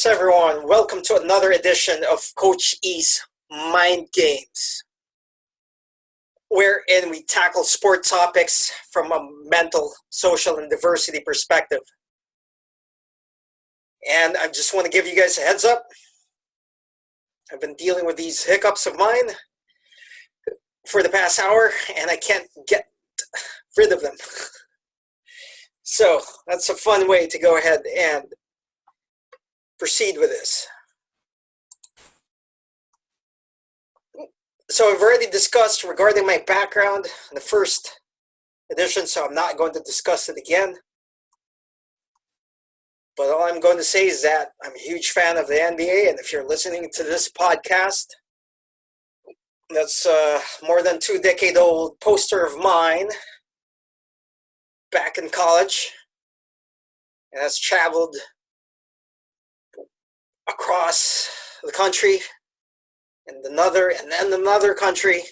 Greetings, everyone. Welcome to another edition of Coach E's Mind Games, wherein we tackle sport topics from a mental, social, and diversity perspective. And I just want to give you guys a heads up. I've been dealing with these hiccups of mine for the past hour, and I can't get rid of them. So that's a fun way to go ahead and proceed with this. So I've already discussed regarding my background in the first edition, so I'm not going to discuss it again. But all I'm going to say is that I'm a huge fan of the NBA, and if you're listening to this podcast, that's a more than 2-decade-old poster of mine back in college, and has traveled across the country and then another country,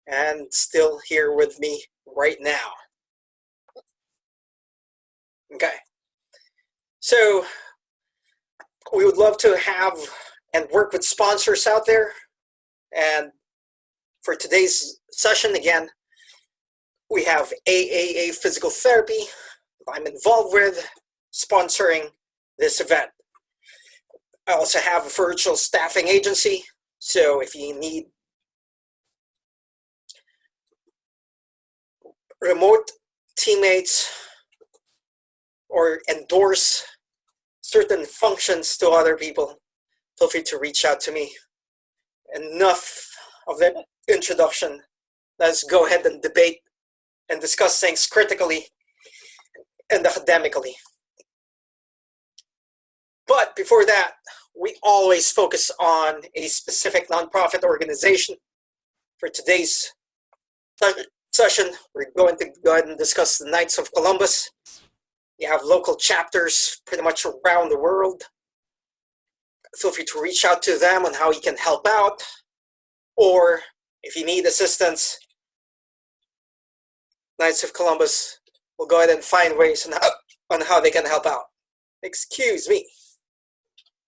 and still here with me right now. Okay, so we would love to have and work with sponsors out there, and for today's session again, we have AAA Physical Therapy I'm involved with sponsoring this event. I also have a virtual staffing agency, so if you need remote teammates or endorse certain functions to other people, feel free to reach out to me. Enough of the introduction. Let's go ahead and debate and discuss things critically and academically. But before that, we always focus on a specific nonprofit organization. For today's session, we're going to go ahead and discuss the Knights of Columbus. You have local chapters pretty much around the world. Feel free to reach out to them on how you can help out, or if you need assistance, Knights of Columbus will go ahead and find ways on how they can help out. Excuse me.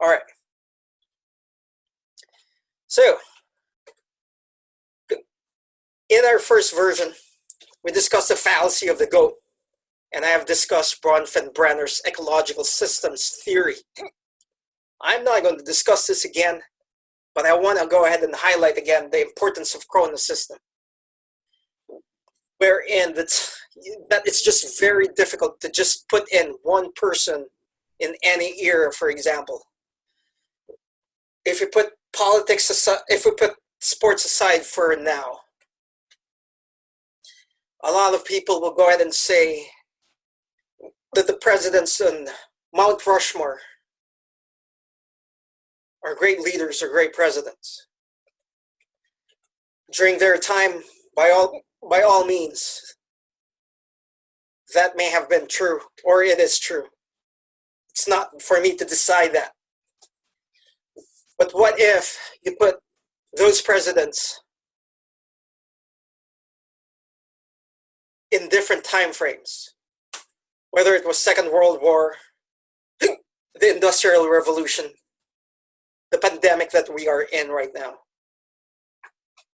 All right. So, in our first version, we discussed the fallacy of the goat, and I have discussed Bronfenbrenner's ecological systems theory. I'm not going to discuss this again, but I want to go ahead and highlight again the importance of Cronus system, wherein that it's just very difficult to just put in one person in any era, for example. If you put politics aside, if we put sports aside for now, a lot of people will go ahead and say that the presidents on Mount Rushmore are great leaders or great presidents. During their time, by all means, that may have been true, or it is true. It's not for me to decide that. But what if you put those presidents in different time frames, whether it was Second World War, the Industrial Revolution, the pandemic that we are in right now?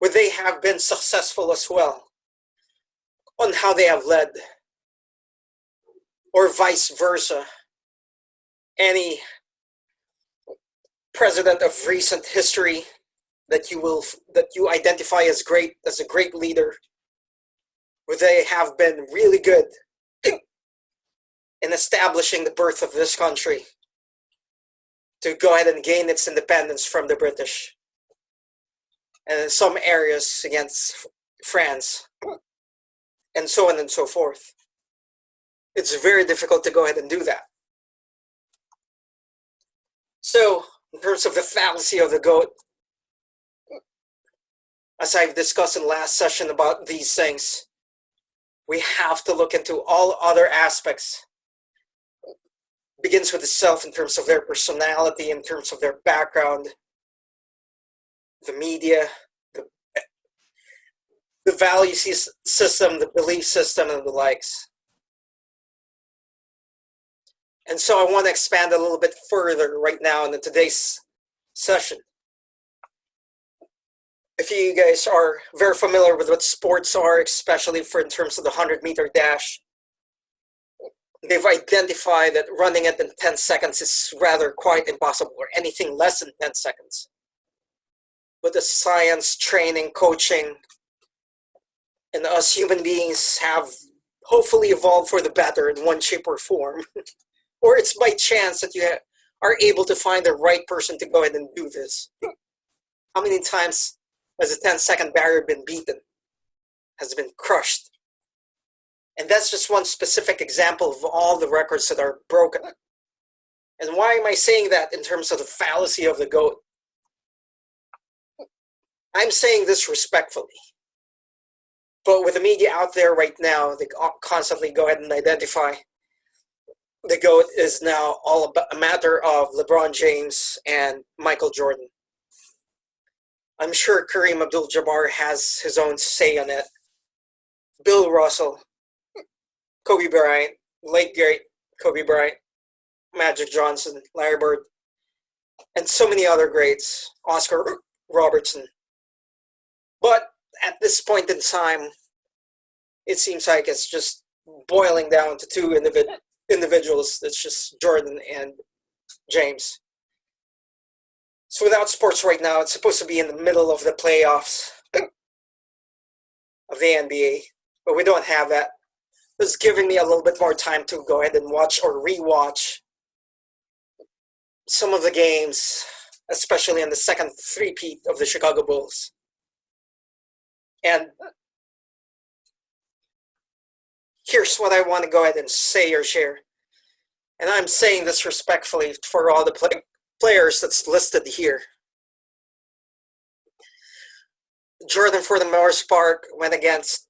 Would they have been successful as well on how they have led? Or vice versa, any president of recent history that you identify as a great leader, would they have been really good in establishing the birth of this country to go ahead and gain its independence from the British, and in some areas against France, and so on and so forth? It's very difficult to go ahead and do that. So, in terms of the fallacy of the goat, as I've discussed in the last session about these things, we have to look into all other aspects. It begins with the self in terms of their personality, in terms of their background, the media, the value system, the belief system, and the likes. And so I want to expand a little bit further right now in today's session. If you guys are very familiar with what sports are, especially for in terms of the 100-meter dash, they've identified that running it in 10 seconds is rather quite impossible, or anything less than 10 seconds. But the science, training, coaching, and us human beings have hopefully evolved for the better in one shape or form. Or it's by chance that you are able to find the right person to go ahead and do this. How many times has the 10-second barrier been beaten, has been crushed? And that's just one specific example of all the records that are broken. And why am I saying that in terms of the fallacy of the GOAT? I'm saying this respectfully. But with the media out there right now, they constantly go ahead and identify the GOAT is now all about a matter of LeBron James and Michael Jordan. I'm sure Kareem Abdul-Jabbar has his own say on it. Bill Russell, Kobe Bryant, late great Kobe Bryant, Magic Johnson, Larry Bird, and so many other greats, Oscar Robertson. But at this point in time, it seems like it's just boiling down to two individuals. It's just Jordan and James. So without sports right now, it's supposed to be in the middle of the playoffs of the NBA, but we don't have that. It's giving me a little bit more time to go ahead and watch or rewatch some of the games, especially in the second three-peat of the Chicago Bulls. And here's what I want to go ahead and say or share. And I'm saying this respectfully for all the players that's listed here. Jordan, for the most part, went against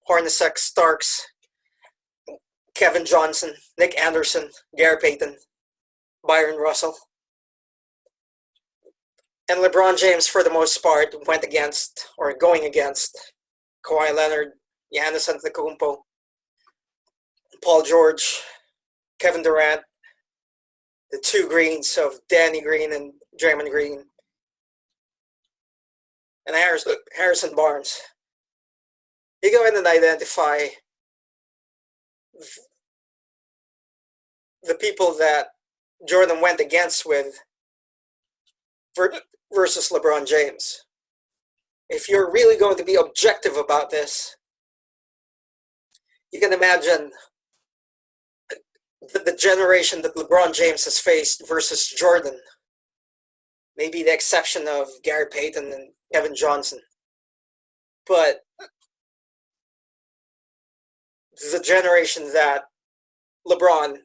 Hornacek, Starks, Kevin Johnson, Nick Anderson, Gary Payton, Byron Russell. And LeBron James, for the most part, went against, or going against, Kawhi Leonard, Giannis Antetokounmpo, Paul George, Kevin Durant, the two Greens of Danny Green and Draymond Green, and Harrison Barnes. You go in and identify the people that Jordan went against with versus LeBron James. If you're really going to be objective about this, you can imagine the generation that LeBron James has faced versus Jordan. Maybe the exception of Gary Payton and Kevin Johnson. But the generation that LeBron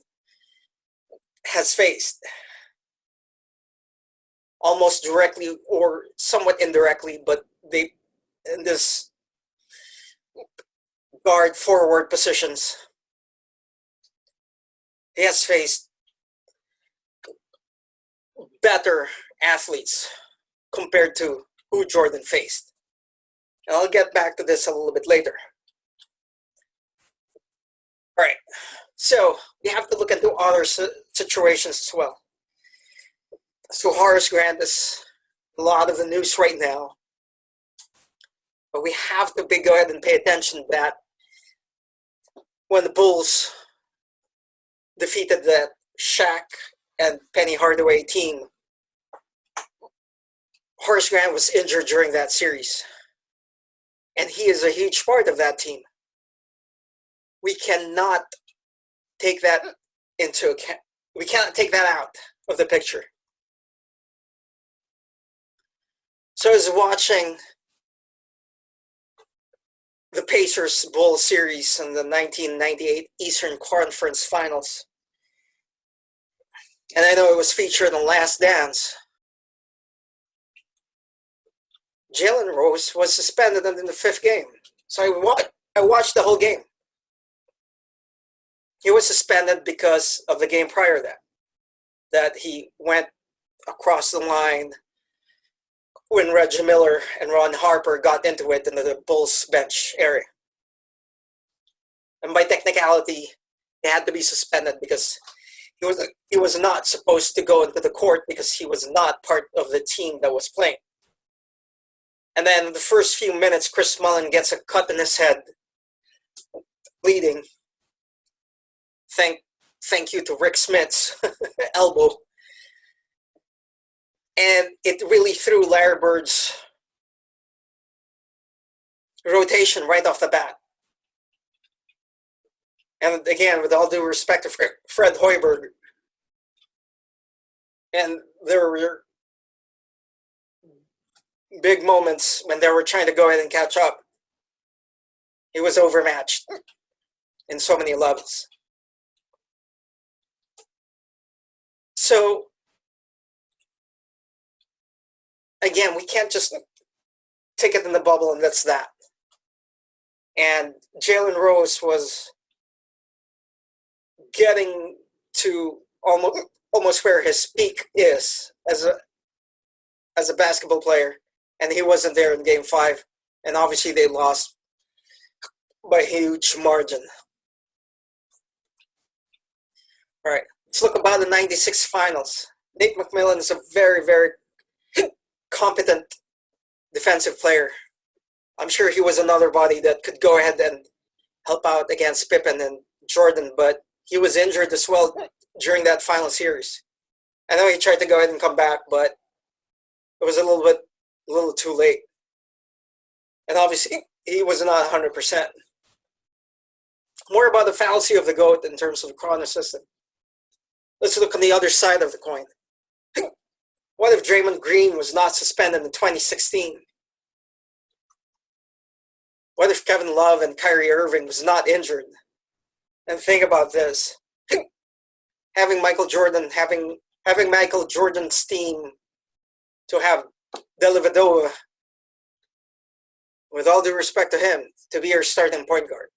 has faced, almost directly or somewhat indirectly, but they in this guard forward positions, he has faced better athletes compared to who Jordan faced. And I'll get back to this a little bit later. All right, so we have to look into other situations as well. So Horace Grant is a lot of the news right now, but we have to go ahead and pay attention that when the Bulls defeated the Shaq and Penny Hardaway team, Horace Grant was injured during that series, and he is a huge part of that team. We cannot take that into account. We cannot take that out of the picture. So I was watching the Pacers Bulls series in the 1998 Eastern Conference Finals. And I know it was featured in The Last Dance. Jalen Rose was suspended in the fifth game. So I watched the whole game. He was suspended because of the game prior to that he went across the line when Reggie Miller and Ron Harper got into it in the Bulls bench area. And by technicality, he had to be suspended because he was not supposed to go into the court because he was not part of the team that was playing. And then the first few minutes, Chris Mullin gets a cut in his head, bleeding. Thank you to Rick Smith's elbow. And it really threw Larry Bird's rotation right off the bat. And again, with all due respect to Fred Hoiberg, and there were big moments when they were trying to go ahead and catch up. He was overmatched in so many levels. So, again, we can't just take it in the bubble and that's that. And Jalen Rose was getting to almost where his peak is as a basketball player, and he wasn't there in Game 5, and obviously they lost by a huge margin. All right, let's look about the 96 finals. Nate McMillan is a very, very competent defensive player. I'm sure he was another body that could go ahead and help out against Pippen and Jordan, but he was injured as well during that final series. I know he tried to go ahead and come back, but it was a little too late. And obviously, he was not 100%. More about the fallacy of the GOAT in terms of the Chrono system. Let's look on the other side of the coin. What if Draymond Green was not suspended in 2016? What if Kevin Love and Kyrie Irving was not injured? And think about this. Having Michael Jordan's team to have Dellavedova, with all due respect to him, to be your starting point guard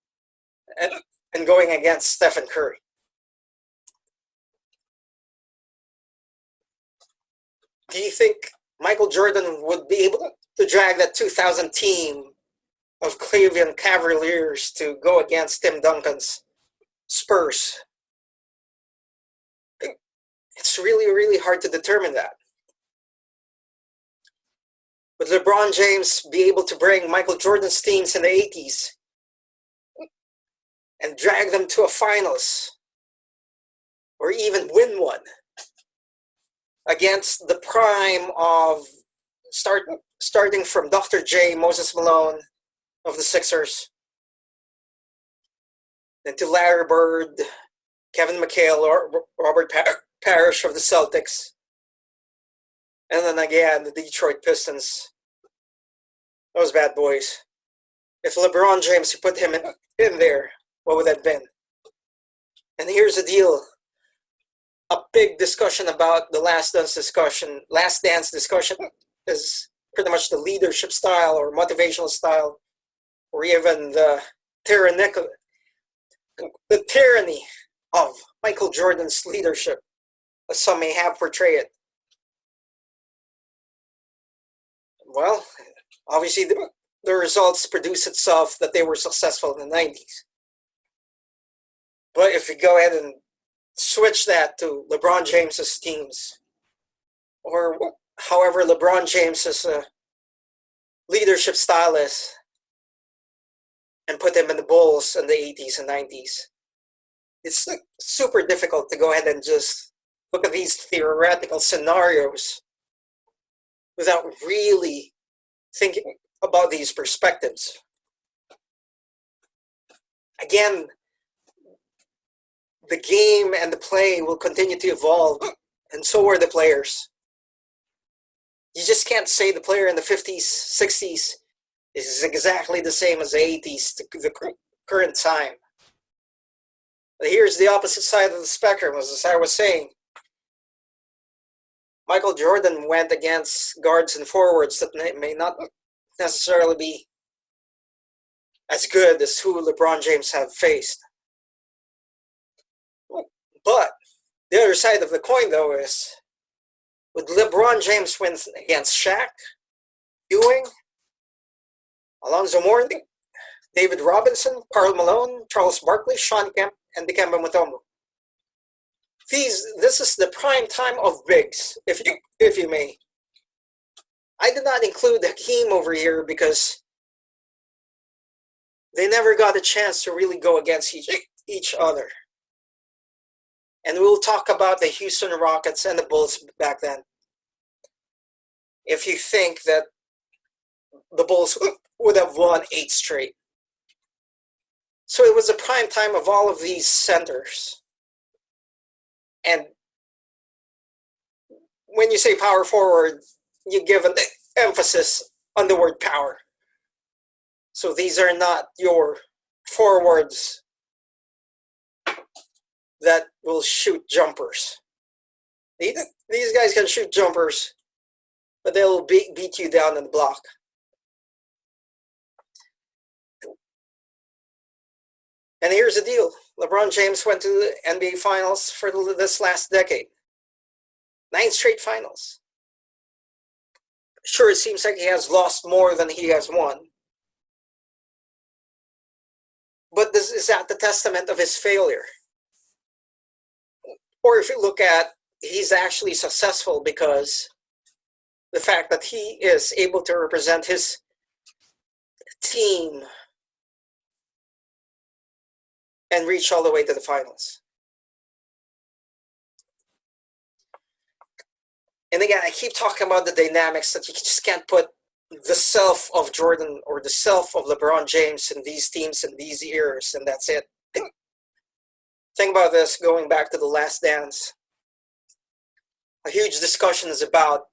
and going against Stephen Curry. Do you think Michael Jordan would be able to drag that 2000 team of Cleveland Cavaliers to go against Tim Duncan's Spurs? It's really, really hard to determine that. Would LeBron James be able to bring Michael Jordan's teams in the 80s and drag them to a finals or even win one against the prime of starting from Dr. J, Moses Malone of the Sixers, then to Larry Bird, Kevin McHale, or Robert Parrish of the Celtics, and then again the Detroit Pistons. Those bad boys. If LeBron James, you put him in there, what would that have been? And here's the deal. A big discussion about the Last Dance discussion is pretty much the leadership style or motivational style, or even the tyranny of Michael Jordan's leadership, as some may have portrayed it. Well, obviously the results produce itself that they were successful in the 90s. But if you go ahead and switch that to LeBron James's teams, or however LeBron James's leadership style is, and put him in the Bulls in the 80s and 90s, it's super difficult to go ahead and just look at these theoretical scenarios without really thinking about these perspectives. Again, the game and the play will continue to evolve, and so are the players. You just can't say the player in the 50s, 60s is exactly the same as the 80s, the current time. But here's the opposite side of the spectrum, as I was saying. Michael Jordan went against guards and forwards that may not necessarily be as good as who LeBron James have faced. But the other side of the coin, though, is would LeBron James win against Shaq, Ewing, Alonzo Mourning, David Robinson, Karl Malone, Charles Barkley, Sean Kemp, and Dikembe Mutombo? This is the prime time of bigs, if you may. I did not include Hakeem over here because they never got a chance to really go against each other. And we'll talk about the Houston Rockets and the Bulls back then. If you think that the Bulls would have won 8 straight. So it was a prime time of all of these centers. And when you say power forward, you give an emphasis on the word power. So these are not your forwards that will shoot jumpers. These guys can shoot jumpers, but they'll beat you down in the block. And here's the deal. LeBron James went to the NBA Finals for this last decade. 9 straight finals. Sure, it seems like he has lost more than he has won. But this is at the testament of his failure. Or if you look at, he's actually successful because the fact that he is able to represent his team and reach all the way to the finals. And again, I keep talking about the dynamics that you just can't put the self of Jordan or the self of LeBron James in these teams in these eras, and that's it. Think about this, going back to The Last Dance. A huge discussion is about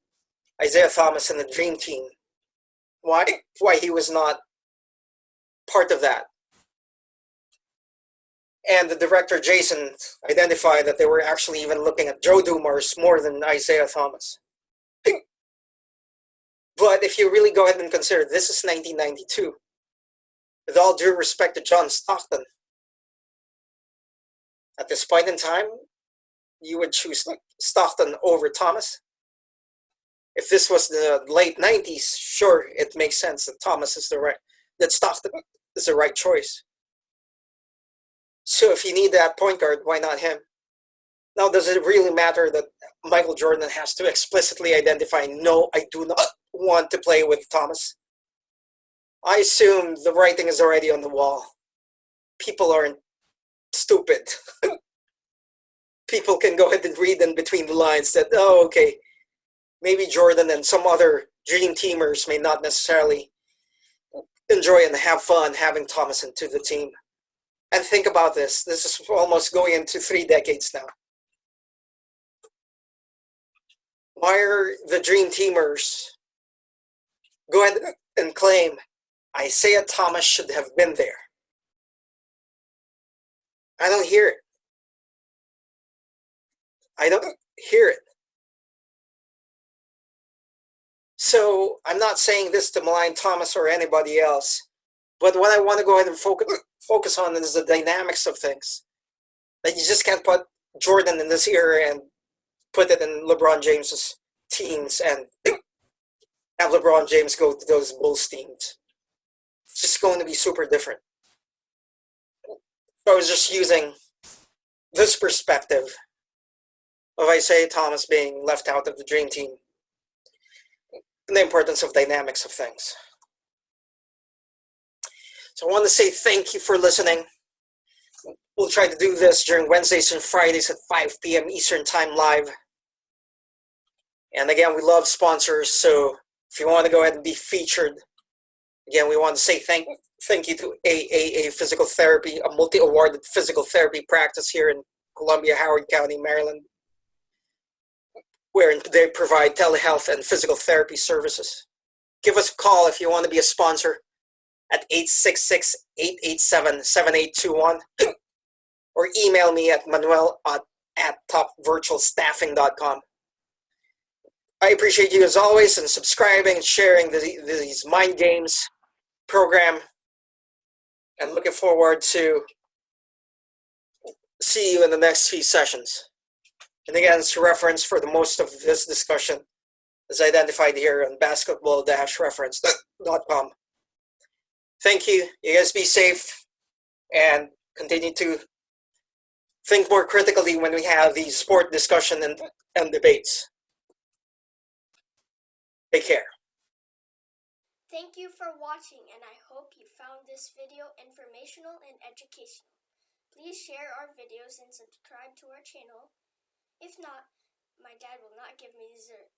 Isaiah Thomas and the Dream Team. Why he was not part of that. And the director, Jason, identified that they were actually even looking at Joe Dumars more than Isaiah Thomas. But if you really go ahead and consider, this is 1992. With all due respect to John Stockton, at this point in time, you would choose Stockton over Thomas. If this was the late 90s, sure, it makes sense that that Stockton is the right choice. So if you need that point guard, why not him? Now, does it really matter that Michael Jordan has to explicitly identify, no, I do not want to play with Thomas? I assume the writing is already on the wall. People aren't stupid. People can go ahead and read in between the lines that, oh, okay, maybe Jordan and some other dream teamers may not necessarily enjoy and have fun having Thomas into the team. And think about this. This is almost going into 3 decades now. Why are the dream teamers go ahead and claim Isaiah Thomas should have been there? I don't hear it. I don't hear it. So I'm not saying this to malign Thomas or anybody else, but what I want to go ahead and focus on is the dynamics of things. That you just can't put Jordan in this era and put it in LeBron James's teams and have LeBron James go to those Bulls teams. It's just going to be super different. So I was just using this perspective of Isaiah Thomas being left out of the dream team and the importance of dynamics of things. So I want to say thank you for listening. We'll try to do this during Wednesdays and Fridays at 5 p.m. Eastern Time live. And again, we love sponsors, so if you want to go ahead and be featured, again, we want to say thank you to AAA Physical Therapy, a multi-awarded physical therapy practice here in Columbia, Howard County, Maryland, where they provide telehealth and physical therapy services. Give us a call if you want to be a sponsor at 866-887-7821 or email me at manuel@topvirtualstaffing.com. I appreciate you as always and subscribing and sharing these Mind Games program, and looking forward to see you in the next few sessions. And again, it's a reference for the most of this discussion is identified here on basketball-reference.com. Thank you. You guys be safe and continue to think more critically when we have these sport discussion and debates. Take care. Thank you for watching, and I hope you found this video informational and educational. Please share our videos and subscribe to our channel. If not, my dad will not give me dessert.